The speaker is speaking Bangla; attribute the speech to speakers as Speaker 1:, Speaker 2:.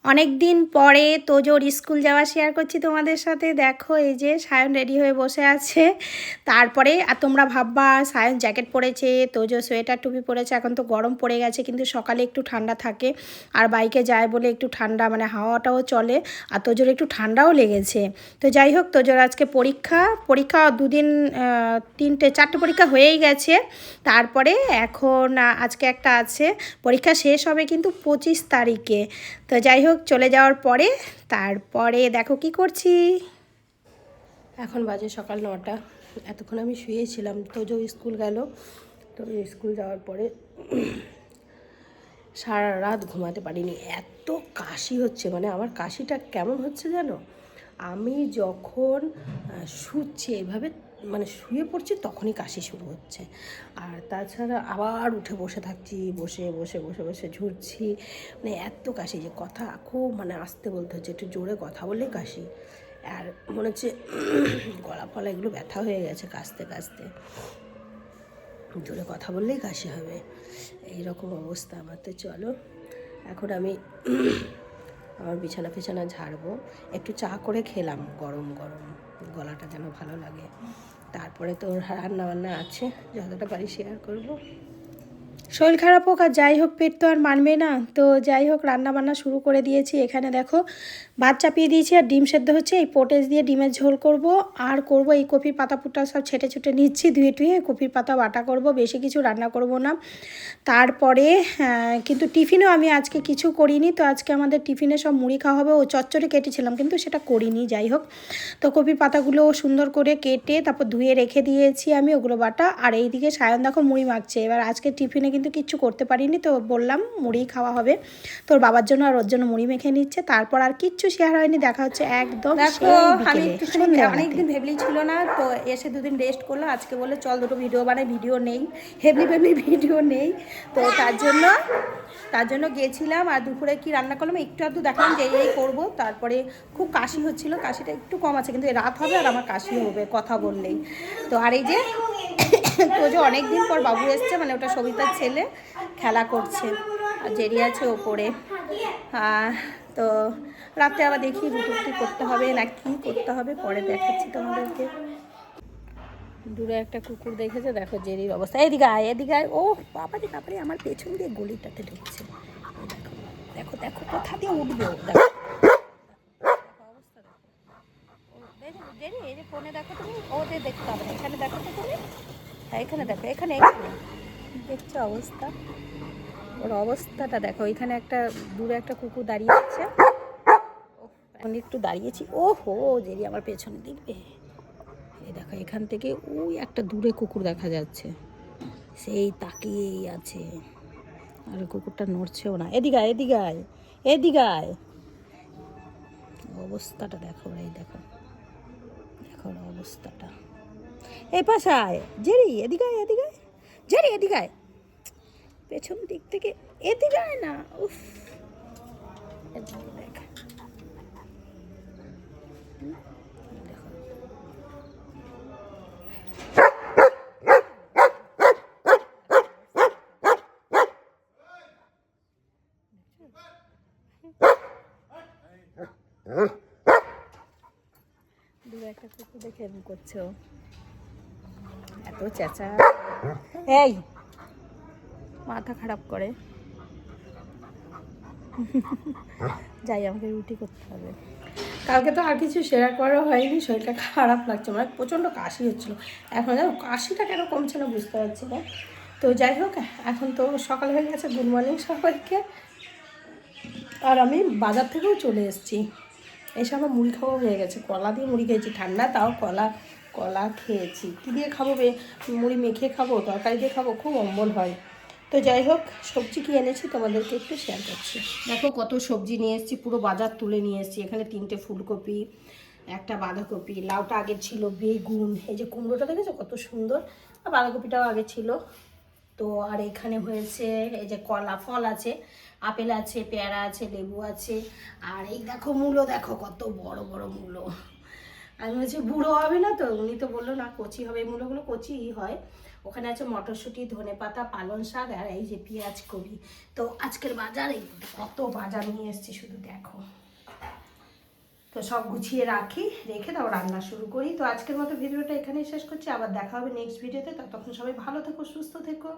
Speaker 1: অনেক দিন পরে তোজোর স্কুল যাওয়া শেয়ার করছি তোমাদের সাথে। দেখো এই যে সায়ন রেডি হয়ে বসে আছে। তারপরে আর তোমরা ভাববা সায়ন জ্যাকেট পরেছে, তোজো সোয়েটার টুপি পরেছে। এখন তো গরম পড়ে গেছে, কিন্তু সকালে একটু ঠান্ডা থাকে। আর বাইকে যায় বলে একটু ঠান্ডা মানে হাওয়াটাও চলে, আর তোজোর একটু ঠান্ডাও লেগেছে। তো যাই হোক, তোজোর আজকে পরীক্ষা দুদিন, চারটে পরীক্ষা হয়েই গেছে। তারপরে এখন আজকে একটা আছে, পরীক্ষা শেষ হবে কিন্তু 25 তারিখে। তো যাই হোক, চলে যাওয়ার পরে তারপরে দেখো কি করছি। এখন বাজে সকাল 9টা। এতক্ষণ আমি শুয়েছিলাম, তোজো স্কুল গেল। তো স্কুল যাওয়ার পরে সারা রাত ঘুমাতে পারিনি, এত কাশি হচ্ছে। মানে আমার কাশিটা কেমন হচ্ছে জানো, আমি যখন শুচ্ছি এভাবে মানে শুয়ে পড়ছি তখনই কাশি শুরু হচ্ছে। আর তাছাড়া আবার উঠে বসে থাকছি, বসে বসে বসে বসে ঝুরছি। মানে এত কাশি যে কথা খুব মানে আস্তে বলতে হচ্ছে, একটু জোরে কথা বললেই কাশি। আর মনে হচ্ছে গলা ফলা এগুলো ব্যথা হয়ে গেছে কাশতে কাশতে, জোরে কথা বললেই কাশি হবে, এইরকম অবস্থা আমার। তো চলো এখন আমি আমার বিছানা ঝাড়বো। একটু চা করে খেলাম গরম গরম, গলাটা যেন ভালো লাগে। তারপরে তো রান্না বান্না আছে, যতটা পারি শেয়ার করবো। শরীর খারাপ হোক আর যাই হোক, পেট তো আর মানবে না। তো যাই হোক, রান্না বান্না শুরু করে দিয়েছি। এখানে দেখো ভাত চাপিয়ে দিয়েছি আর ডিম সেদ্ধ হচ্ছে। এই পোটেজ দিয়ে ডিমের ঝোল করব, আর করব এই কপির পাতা পুটা সব ছেটে ছুটে নিচ্ছি, ধুয়ে টুয়ে কপির পাতা বাটা করব। বেশি কিছু রান্না করব না। তারপরে কিন্তু টিফিনেও আমি আজকে কিছু করিনি। তো আজকে আমাদের টিফিনে সব মুড়ি খাওয়া হবে। ও চচ্চড়ি কেটেছিলাম কিন্তু সেটা করিনি। যাই হোক, তো কপির পাতাগুলো সুন্দর করে কেটে তারপর ধুয়ে রেখে দিয়েছি আমি, ওগুলো বাটা। আর এইদিকে সায়ন দেখো মুড়ি মাখছে। এবার আজকে টিফিনে কিন্তু কিচ্ছু করতে পারিনি, তো বললাম মুড়ি খাওয়া হবে। তোর বাবার জন্য আর ওর জন্য মুড়ি মেখে নিচ্ছে। তারপর আর কিচ্ছু শেয়ার হয়নি, দেখা হচ্ছে একদম
Speaker 2: দেখো। আমি অনেকদিন হেবলি ছিল না, তো এসে দুদিন রেস্ট করলো। আজকে বলে চল দুটো ভিডিও বানাই, ভিডিও নেই, হেবলি ভিডিও নেই। তো তার জন্য গিয়েছিলাম। আর দুপুরে কি রান্না করলাম একটু আধটু দেখলাম যে এই করবো। তারপরে খুব কাশি হচ্ছিল, কাশিটা একটু কম আছে, কিন্তু রাত হবে আর আমার কাশি হবে কথা বললেই। তো আর এই যে তো যে অনেকদিন পর বাবু এসছে, মানে ওটা সবিতার ছেলে, খেলা করছে আর জেরি আছে ওপরে। তো রাতে আবার দেখি রুটি করতে হবে না কি করতে হবে, পরে দেখাচ্ছি তোমাদেরকে। দূরে একটা কুকুর দেখেছে, দেখো জেরির অবস্থা। এদিকে আয়, এদিকে আয়। ও বাবারে বাবারে, আমার পেছন দিয়ে গলিটাতে ঢুকছে। দেখো দেখো কোথা দিয়ে উঠবে, দেখো অবস্থা দেখো। দেখো জেরি, এই যে ফোনে দেখো তুমি, ওদের দেখতে হবে না, এখানে দেখো তো তুমি। হ্যাঁ এখানে দেখো, এখানে দেখছো অবস্থা, ওর অবস্থাটা দেখো। এখানে একটা দূরে একটা কুকুর দাঁড়িয়ে আছে, এখন একটু দাঁড়িয়েছি। ও হো, জেরি আমার পেছনে দেখবে। এই দেখো এখান থেকে ওই একটা দূরে কুকুর দেখা যাচ্ছে, সেই তাকিয়েই আছে। আর কুকুরটা নড়ছেও না। এদিকে আয়, এদিকে আয়, এদিকে আয়। অবস্থাটা দেখো, এই দেখো দেখো অবস্থাটা। এই পাশায় জেরি, এদিকে আয়, এদিকে আয় জেরি, এদিকে আয়। পেছন দিক থেকে এদিকে আয় না। উফ, দেখ দূরে একটা কুকুর দেখে এরকম করছে, এত চেঁচা, এই মাথা খারাপ করে। যাই, আমাকে রুটি করতে হবে। কালকে তো আর কিছু শেয়ার করা হয়নি, শরীরটা খারাপ লাগছে, মানে প্রচণ্ড কাশি হচ্ছিলো। এখন জানো কাশিটা কেন কমছে না বুঝতে পারছি না। তো যাই হোক, এখন তো সকাল হয়ে গেছে। গুড মর্নিং সবাইকে। আর আমি বাজার থেকেও চলে এসেছি, এসে আমার মুড়ি খাওয়া হয়ে গেছে। কলা দিয়ে মুড়ি খেয়েছি, ঠান্ডা তাও কলা খেয়েছি। কী দিয়ে খাবো, মুড়ি মেখে খাবো, তরকারি দিয়ে খাবো, খুব অম্বল হয়। তো যাই হোক, সবজি কি এনেছি তোমাদেরকে একটু শেয়ার করছি। দেখো কত সবজি নিয়ে এসেছি, পুরো বাজার তুলে নিয়ে এসেছি। এখানে 3টে ফুলকপি, একটা বাঁধাকপি, লাউটা আগে ছিল, বেগুন, এই যে কুমড়োটা দেখেছো কত সুন্দর, আর বাঁধাকপিটাও আগে ছিল। তো আর এখানে হয়েছে এই যে কলা, ফল আছে, আপেল আছে, পেয়ারা আছে, লেবু আছে। আর এই দেখো মূলো, দেখো কত বড় বড় মূলো। আমি বলছি বুড়ো হবে না তো, উনি তো বললো না কচি হবে। এই মূলোগুলো কচি হয়,
Speaker 1: ওখানে আছে মটরশুঁটি, ধনেপাতা, পালং শাক, আর এই যে পেঁয়াজ কলি। তো আজকের বাজার এই কত বাজার নিয়ে এসেছি শুধু দেখো। তো সব গুছিয়ে রেখে তাও রান্না শুরু করি। তো আজকের মতো ভিডিওটা এখানেই শেষ করছি, আবার দেখা হবে নেক্সট ভিডিওতে। ততক্ষণ সবাই ভালো থেকো, সুস্থ থেকো।